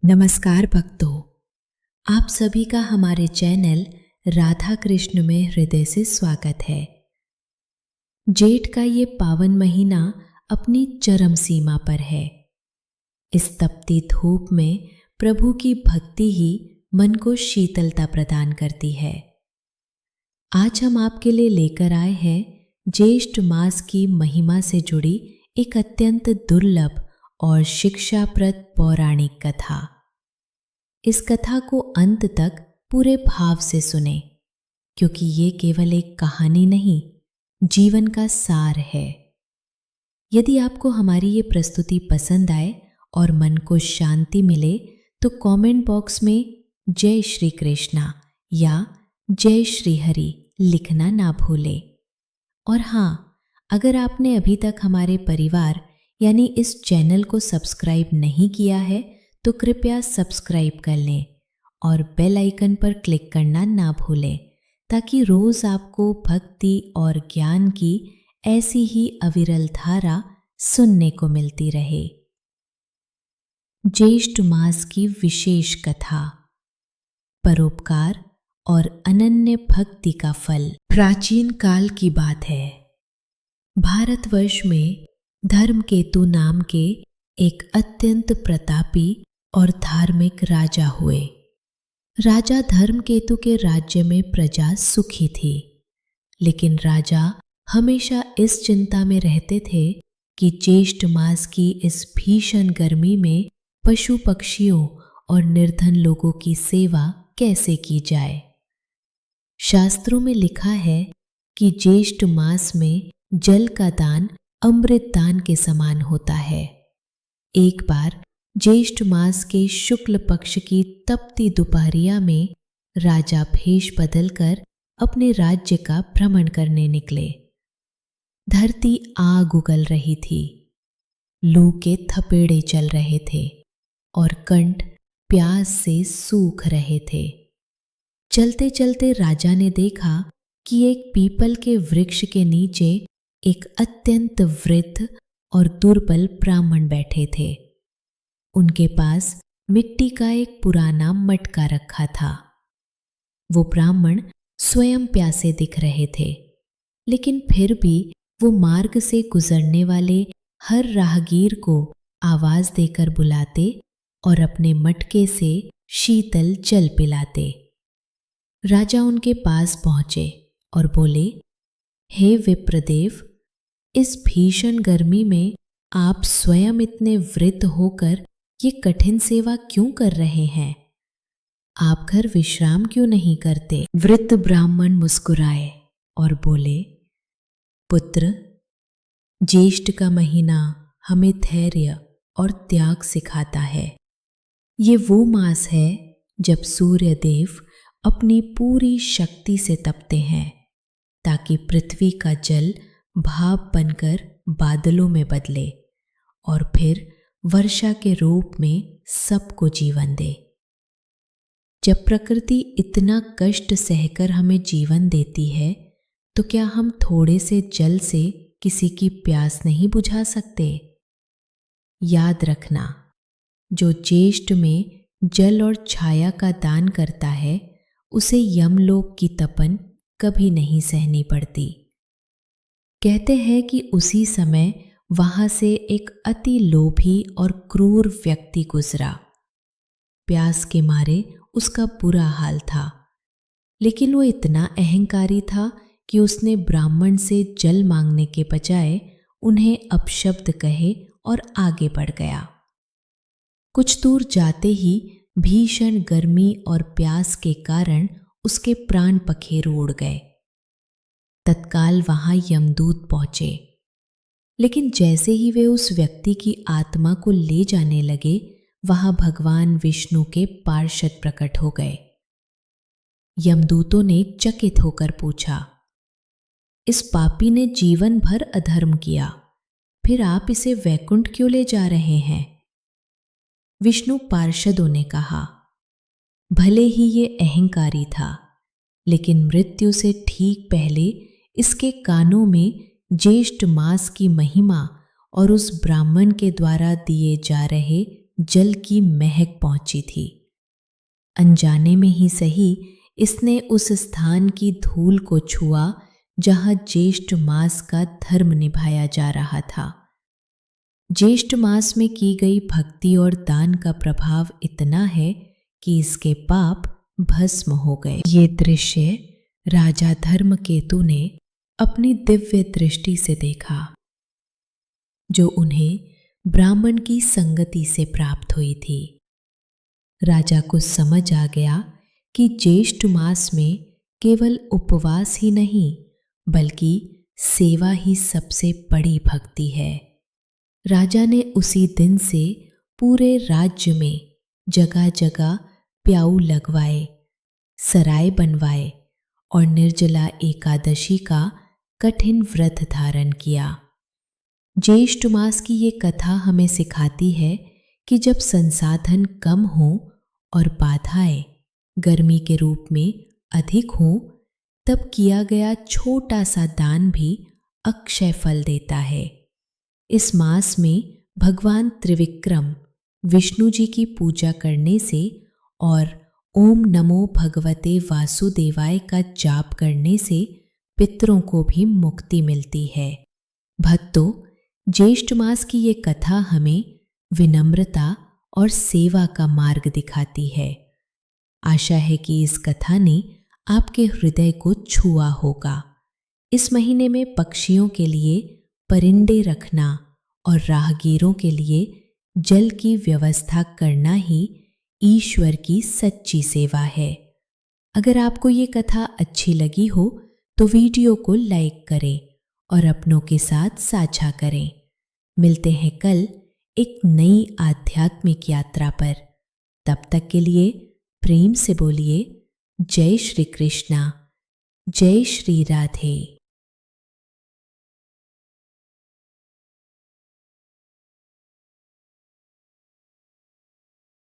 नमस्कार भक्तों, आप सभी का हमारे चैनल राधा कृष्ण में हृदय से स्वागत है। जेठ का ये पावन महीना अपनी चरम सीमा पर है। इस तपती धूप में प्रभु की भक्ति ही मन को शीतलता प्रदान करती है। आज हम आपके लिए लेकर आए हैं ज्येष्ठ मास की महिमा से जुड़ी एक अत्यंत दुर्लभ और शिक्षाप्रद पौराणिक कथा। इस कथा को अंत तक पूरे भाव से सुने, क्योंकि ये केवल एक कहानी नहीं, जीवन का सार है। यदि आपको हमारी ये प्रस्तुति पसंद आए और मन को शांति मिले तो कमेंट बॉक्स में जय श्री कृष्णा या जय श्री हरि लिखना ना भूलें। और हाँ, अगर आपने अभी तक हमारे परिवार यानी इस चैनल को सब्सक्राइब नहीं किया है तो कृपया सब्सक्राइब कर लें और बेल आइकन पर क्लिक करना ना भूलें, ताकि रोज आपको भक्ति और ज्ञान की ऐसी ही अविरल धारा सुनने को मिलती रहे। ज्येष्ठ मास की विशेष कथा, परोपकार और अनन्य भक्ति का फल। प्राचीन काल की बात है। भारतवर्ष में धर्मकेतु नाम के एक अत्यंत प्रतापी और धार्मिक राजा हुए। राजा धर्मकेतु के राज्य में प्रजा सुखी थी, लेकिन राजा हमेशा इस चिंता में रहते थे कि ज्येष्ठ मास की इस भीषण गर्मी में पशु पक्षियों और निर्धन लोगों की सेवा कैसे की जाए। शास्त्रों में लिखा है कि ज्येष्ठ मास में जल का दान अमृत दान के समान होता है। एक बार ज्येष्ठ मास के शुक्ल पक्ष की तपती दोपहरिया में राजा भेष बदलकर अपने राज्य का भ्रमण करने निकले। धरती आग उगल रही थी, लू के थपेड़े चल रहे थे और कंठ प्यास से सूख रहे थे। चलते चलते राजा ने देखा कि एक पीपल के वृक्ष के नीचे एक अत्यंत वृद्ध और दुर्बल ब्राह्मण बैठे थे। उनके पास मिट्टी का एक पुराना मटका रखा था। वो ब्राह्मण स्वयं प्यासे दिख रहे थे, लेकिन फिर भी वो मार्ग से गुजरने वाले हर राहगीर को आवाज देकर बुलाते और अपने मटके से शीतल जल पिलाते। राजा उनके पास पहुंचे और बोले, हे विप्रदेव, इस भीषण गर्मी में आप स्वयं इतने वृद्ध होकर ये कठिन सेवा क्यों कर रहे हैं? आप घर विश्राम क्यों नहीं करते? वृद्ध ब्राह्मण मुस्कुराए और बोले, पुत्र, ज्येष्ठ का महीना हमें धैर्य और त्याग सिखाता है। ये वो मास है जब सूर्य देव अपनी पूरी शक्ति से तपते हैं, ताकि पृथ्वी का जल भाप बनकर बादलों में बदले और फिर वर्षा के रूप में सबको जीवन दे। जब प्रकृति इतना कष्ट सहकर हमें जीवन देती है, तो क्या हम थोड़े से जल से किसी की प्यास नहीं बुझा सकते? याद रखना, जो ज्येष्ठ में जल और छाया का दान करता है, उसे यमलोक की तपन कभी नहीं सहनी पड़ती। कहते हैं कि उसी समय वहां से एक अति लोभी और क्रूर व्यक्ति गुजरा। प्यास के मारे उसका बुरा हाल था, लेकिन वो इतना अहंकारी था कि उसने ब्राह्मण से जल मांगने के बजाय उन्हें अपशब्द कहे और आगे बढ़ गया। कुछ दूर जाते ही भीषण गर्मी और प्यास के कारण उसके प्राण पखेरु उड़ गए। तत्काल वहां यमदूत पहुंचे, लेकिन जैसे ही वे उस व्यक्ति की आत्मा को ले जाने लगे, वहां भगवान विष्णु के पार्षद प्रकट हो गए। यमदूतों ने चकित होकर पूछा, इस पापी ने जीवन भर अधर्म किया, फिर आप इसे वैकुंठ क्यों ले जा रहे हैं? विष्णु पार्षदों ने कहा, भले ही ये अहंकारी था, लेकिन मृत्यु से ठीक पहले इसके कानों में ज्येष्ठ मास की महिमा और उस ब्राह्मण के द्वारा दिए जा रहे जल की महक पहुंची थी। अनजाने में ही सही इसने उस स्थान की धूल को छुआ जहां ज्येष्ठ मास का धर्म निभाया जा रहा था। ज्येष्ठ मास में की गई भक्ति और दान का प्रभाव इतना है कि इसके पाप भस्म हो गए। ये दृश्य राजा धर्मकेतु ने अपनी दिव्य दृष्टि से देखा, जो उन्हें ब्राह्मण की संगति से प्राप्त हुई थी। राजा को समझ आ गया कि ज्येष्ठ मास में केवल उपवास ही नहीं बल्कि सेवा ही सबसे बड़ी भक्ति है। राजा ने उसी दिन से पूरे राज्य में जगह जगह प्याऊ लगवाए, सराय बनवाए और निर्जला एकादशी का कठिन व्रत धारण किया। ज्येष्ठ मास की ये कथा हमें सिखाती है कि जब संसाधन कम हो और बाधाएं गर्मी के रूप में अधिक हों, तब किया गया छोटा सा दान भी अक्षय फल देता है। इस मास में भगवान त्रिविक्रम विष्णु जी की पूजा करने से और ओम नमो भगवते वासुदेवाय का जाप करने से पितरों को भी मुक्ति मिलती है। भक्तों, ज्येष्ठ मास की ये कथा हमें विनम्रता और सेवा का मार्ग दिखाती है। आशा है कि इस कथा ने आपके हृदय को छुआ होगा। इस महीने में पक्षियों के लिए परिंदे रखना और राहगीरों के लिए जल की व्यवस्था करना ही ईश्वर की सच्ची सेवा है। अगर आपको ये कथा अच्छी लगी हो तो वीडियो को लाइक करें और अपनों के साथ साझा करें। मिलते हैं कल एक नई आध्यात्मिक यात्रा पर। तब तक के लिए प्रेम से बोलिए जय श्री कृष्णा, जय श्री राधे।